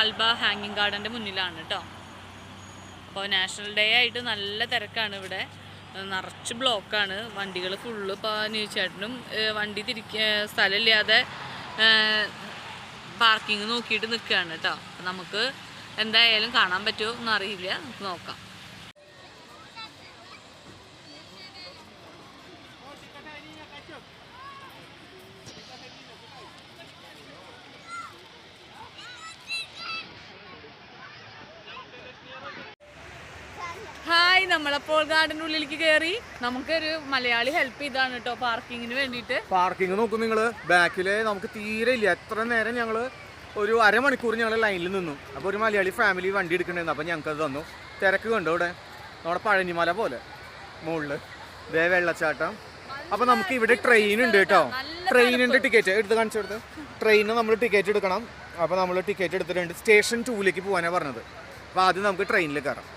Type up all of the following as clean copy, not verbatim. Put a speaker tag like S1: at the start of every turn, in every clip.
S1: Alba ഹാങ്ങിങ് ഗാർഡൻ്റെ മുന്നിലാണ് കേട്ടോ. അപ്പോൾ നാഷണൽ ഡേ ആയിട്ട് നല്ല തിരക്കാണ് ഇവിടെ, നിറച്ച് ബ്ലോക്കാണ്. വണ്ടികൾ ഫുള്ള് ഇപ്പോൾ ന്യൂചേട്ടനും വണ്ടി സ്ഥലമില്ലാതെ പാർക്കിങ് നോക്കിയിട്ട് നിൽക്കുകയാണ് കേട്ടോ. നമുക്ക് എന്തായാലും കാണാൻ പറ്റുമോ എന്നറിയില്ല, നമുക്ക് നോക്കാം. ഹായ്, നമ്മളപ്പോൾ ഗാർഡൻ ഉള്ളിലേക്ക് കയറി. നമുക്കൊരു മലയാളി ഹെൽപ്പ് ചെയ്താണ് കേട്ടോ പാർക്കിങ്ങിന് വേണ്ടിയിട്ട്.
S2: പാർക്കിംഗ് നോക്കും നിങ്ങൾ, ബാക്കില് നമുക്ക് തീരെ ഇല്ല. എത്ര നേരം ഞങ്ങൾ ഒരു അരമണിക്കൂർ ഞങ്ങൾ ലൈനിൽ നിന്നു. അപ്പോൾ ഒരു മലയാളി ഫാമിലി വണ്ടി എടുക്കണ്ടായിരുന്നു. അപ്പോൾ ഞങ്ങൾക്ക് അത് തന്നു. തിരക്ക് കണ്ടോ ഇവിടെ, നമ്മുടെ പഴനിമല പോലെ മുകളിൽ ദേ വെള്ളച്ചാട്ടം. അപ്പോൾ നമുക്ക് ഇവിടെ ട്രെയിൻ ഉണ്ട് കേട്ടോ. ട്രെയിനിൻ്റെ ടിക്കറ്റ് എടുത്ത് കാണിച്ചു കൊടുത്ത്, ട്രെയിനിന് നമ്മൾ ടിക്കറ്റ് എടുക്കണം. അപ്പോൾ നമ്മൾ ടിക്കറ്റ് എടുത്തിട്ടുണ്ട്. സ്റ്റേഷൻ 2ലേക്ക് പോകാനാണ് പറഞ്ഞത്. അപ്പോൾ ആദ്യം നമുക്ക് ട്രെയിനിൽ കയറാം.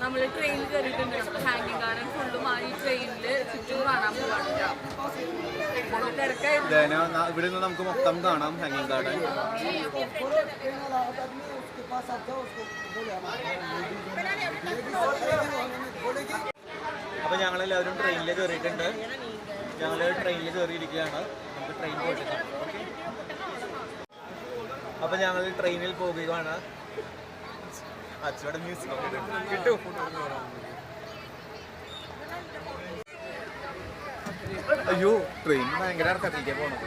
S1: നമ്മൾ ട്രെയിനിൽ കയറിയിട്ടുണ്ട്. ഹാങ്ങിങ് ഗാർഡൻ ഫുള്ളും ഈ ട്രെയിനിൽ ചുറ്റും കാണാൻ പോവാണ്.
S2: ഇവിടെ നിന്ന് നമുക്ക് മൊത്തം കാണാം ഹാങ്ങിങ് ഗാർഡൻ. അപ്പൊ ഞങ്ങളെല്ലാവരും ട്രെയിനിൽ കയറിയിട്ടുണ്ട്. ഞങ്ങൾ ട്രെയിനിൽ കയറിയിരിക്കുകയാണ്. നമുക്ക് ട്രെയിൻ പോയിട്ട് കാണാം. അപ്പൊ ഞങ്ങൾ ട്രെയിനിൽ പോകുകയാണ്. അച്ചോടെ മ്യൂസിക് കിട്ടും. അയ്യോ, ട്രെയിൻ ഭയങ്കര ഇറക്കത്തിലേക്ക് പോണത്.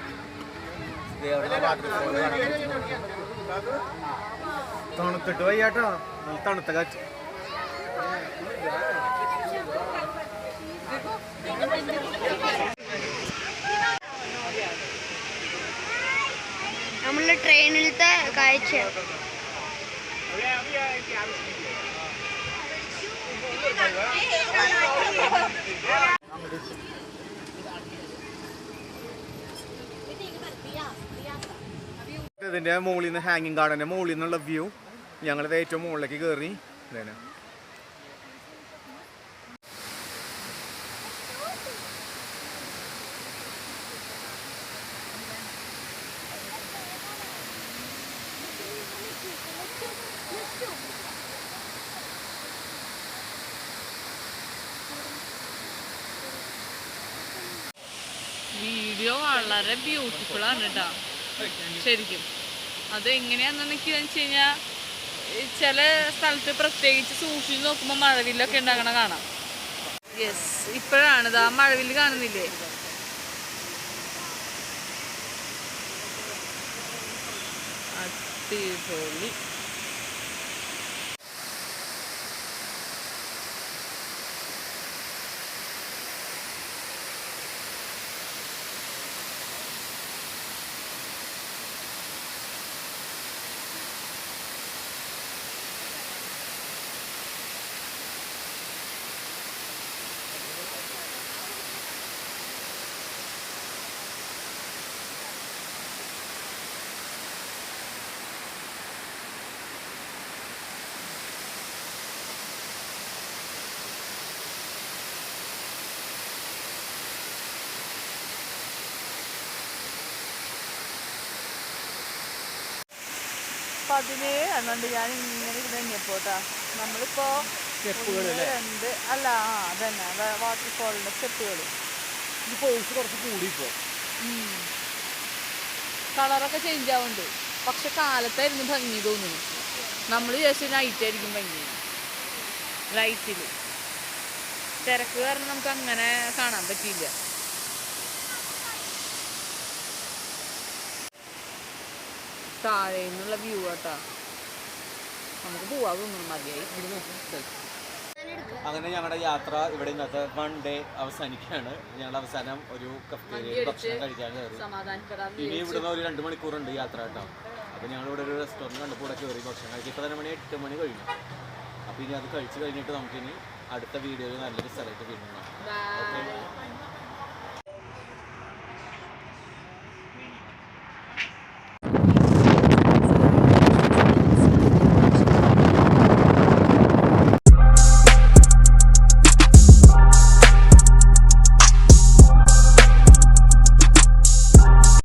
S2: തണുത്തിട്ട് വയ്യാട്ടോ, നല്ല തണുത്ത കാറ്റ്.
S3: നമ്മള് ട്രെയിനിലത്തെ കാഴ്ച.
S2: ഇതിന്റെ മുകളിൽ നിന്ന് ഹാങ്ങിങ് ഗാർഡന്റെ മുകളിൽ നിന്നുള്ള വ്യൂ. ഞങ്ങളിത് ഏറ്റവും മുകളിലേക്ക് കയറി.
S1: വീഡിയോ വളരെ ബ്യൂട്ടിഫുൾ ആണ് കേട്ടോ ശരിക്കും. അത് എങ്ങനെയാണെന്നൊക്കെ വെച്ച് കഴിഞ്ഞാൽ ചില സ്ഥലത്ത് പ്രത്യേകിച്ച് സൂക്ഷിച്ച് നോക്കുമ്പോൾ മഴവില്ലൊക്കെ ഉണ്ടാകണ കാണാം. യെസ്, ഇപ്പോഴാണ് ഇതാ മഴവില്ല് കാണുന്നില്ലേ? അടിപൊളി. അപ്പോൾ 17 ഞാൻ ഇങ്ങനെ ഇവിടെ എണ്ണിയപ്പോട്ടാ. നമ്മളിപ്പോൾ 2 അല്ല അതന്നെ വാട്ടർഫോളിൻ്റെ സ്റ്റെപ്പുകൾ.
S2: കുറച്ച് കൂടി ഇപ്പോൾ
S1: കളറൊക്കെ ചേഞ്ച് ആവുന്നുണ്ട്. പക്ഷെ കാലത്തായിരുന്നു ഭംഗി തോന്നുന്നു. നമ്മൾ വിചാരിച്ച നൈറ്റായിരിക്കും ഭംഗി. ലൈറ്റിൽ തിരക്ക് കാരണം നമുക്ക് അങ്ങനെ കാണാൻ പറ്റിയില്ല. താഴെ നിന്നുള്ള വ്യൂ കേട്ടോ. നമുക്ക് പോവാ തോന്നുന്നു, മതിയായി.
S2: അങ്ങനെ ഞങ്ങളുടെ യാത്ര ഇവിടെ ഇന്നത്തെ 1 ഡേ അവസാനിക്കുകയാണ്. ഞങ്ങൾ അവസാനം ഒരു കഫ്റ്റേരിയയിൽ ഭക്ഷണം കഴിക്കാൻ കയറി. ഇനി ഇവിടുന്ന് ഒരു 2 മണിക്കൂറുണ്ട് യാത്ര കേട്ടോ. അപ്പോൾ ഞങ്ങളിവിടെ ഒരു റെസ്റ്റോറൻറ്റ് കണ്ടപ്പോൾ ഇവിടെ കയറി ഭക്ഷണം കഴിക്കും. ഇപ്പോൾ തന്നെ 8 മണി കഴിഞ്ഞു. അപ്പോൾ ഇനി അത് കഴിച്ച് കഴിഞ്ഞിട്ട് നമുക്കിനി അടുത്ത വീഡിയോയിൽ നല്ലൊരു സ്ഥലത്ത് വീണ്ടും കാണാം. ഓക്കെ.